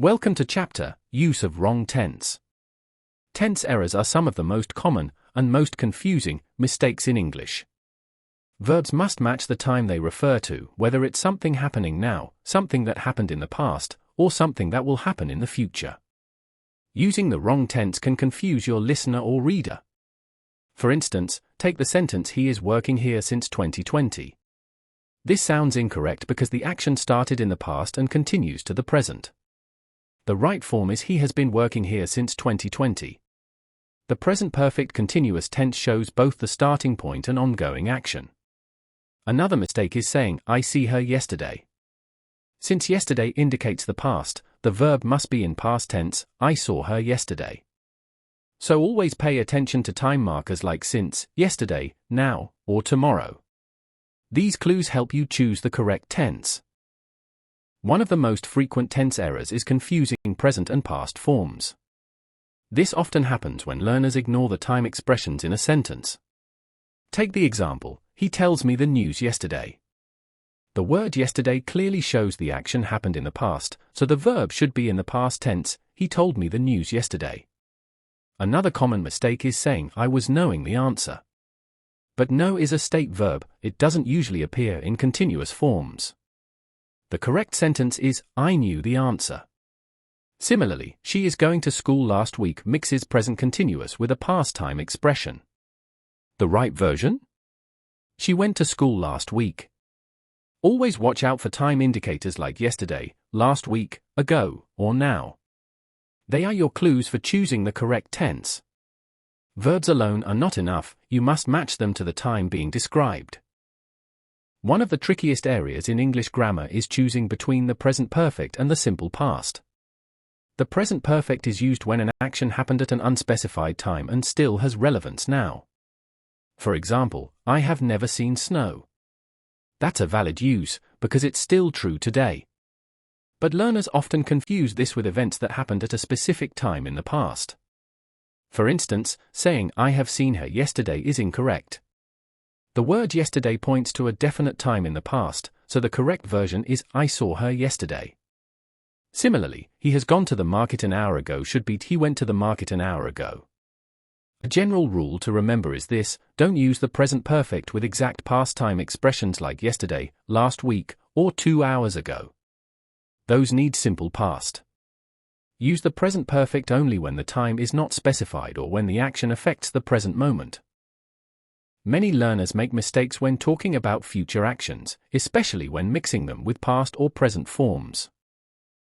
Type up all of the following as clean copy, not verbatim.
Welcome to chapter, Use of Wrong Tense. Tense errors are some of the most common and most confusing mistakes in English. Verbs must match the time they refer to, whether it's something happening now, something that happened in the past, or something that will happen in the future. Using the wrong tense can confuse your listener or reader. For instance, take the sentence "He is working here since 2020. This sounds incorrect because the action started in the past and continues to the present. The right form is "He has been working here since 2020. The present perfect continuous tense shows both the starting point and ongoing action. Another mistake is saying, "I see her yesterday." Since yesterday indicates the past, the verb must be in past tense, "I saw her yesterday." So always pay attention to time markers like since, yesterday, now, or tomorrow. These clues help you choose the correct tense. One of the most frequent tense errors is confusing present and past forms. This often happens when learners ignore the time expressions in a sentence. Take the example, "He tells me the news yesterday." The word yesterday clearly shows the action happened in the past, so the verb should be in the past tense, "He told me the news yesterday." Another common mistake is saying, "I was knowing the answer." But know is a state verb, it doesn't usually appear in continuous forms. The correct sentence is, "I knew the answer." Similarly, "She is going to school last week" mixes present continuous with a past time expression. The right version? She went to school last week. Always watch out for time indicators like yesterday, last week, ago, or now. They are your clues for choosing the correct tense. Verbs alone are not enough, you must match them to the time being described. One of the trickiest areas in English grammar is choosing between the present perfect and the simple past. The present perfect is used when an action happened at an unspecified time and still has relevance now. For example, "I have never seen snow." That's a valid use, because it's still true today. But learners often confuse this with events that happened at a specific time in the past. For instance, saying, "I have seen her yesterday" is incorrect. The word yesterday points to a definite time in the past, so the correct version is, "I saw her yesterday." Similarly, "He has gone to the market an hour ago" should be, "He went to the market an hour ago." A general rule to remember is this: don't use the present perfect with exact past time expressions like yesterday, last week, or 2 hours ago. Those need simple past. Use the present perfect only when the time is not specified or when the action affects the present moment. Many learners make mistakes when talking about future actions, especially when mixing them with past or present forms.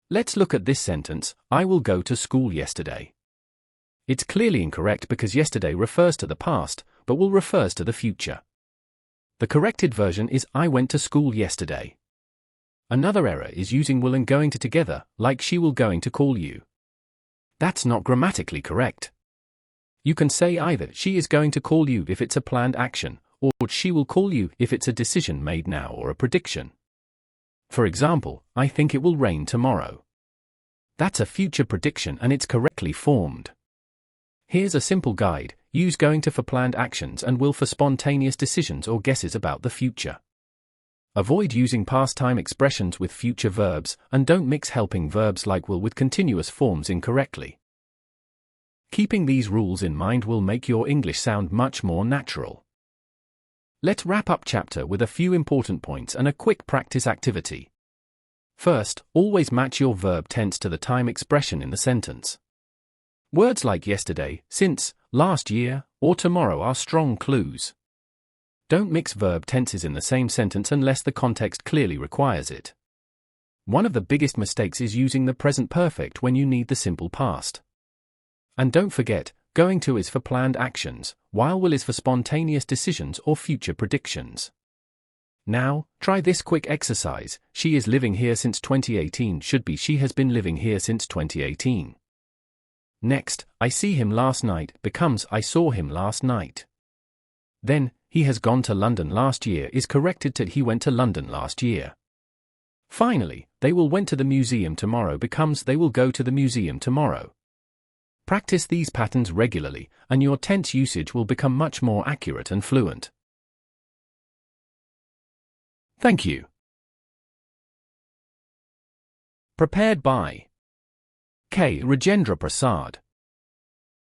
Let's look at this sentence, "I will go to school yesterday." It's clearly incorrect because yesterday refers to the past, but will refers to the future. The corrected version is, "I went to school yesterday." Another error is using will and going to together, like "she will going to call you." That's not grammatically correct. You can say either "she is going to call you" if it's a planned action, or "she will call you" if it's a decision made now or a prediction. For example, "I think it will rain tomorrow." That's a future prediction and it's correctly formed. Here's a simple guide: use going to for planned actions and will for spontaneous decisions or guesses about the future. Avoid using past time expressions with future verbs, and don't mix helping verbs like will with continuous forms incorrectly. Keeping these rules in mind will make your English sound much more natural. Let's wrap up chapter with a few important points and a quick practice activity. First, always match your verb tense to the time expression in the sentence. Words like yesterday, since, last year, or tomorrow are strong clues. Don't mix verb tenses in the same sentence unless the context clearly requires it. One of the biggest mistakes is using the present perfect when you need the simple past. And don't forget, going to is for planned actions, while will is for spontaneous decisions or future predictions. Now, try this quick exercise: "She is living here since 2018" should be "She has been living here since 2018. Next, "I see him last night" becomes "I saw him last night." Then, "He has gone to London last year" is corrected to "He went to London last year." Finally, "They will went to the museum tomorrow" becomes "They will go to the museum tomorrow." Practice these patterns regularly, and your tense usage will become much more accurate and fluent. Thank you. Prepared by K. Rajendra Prasad.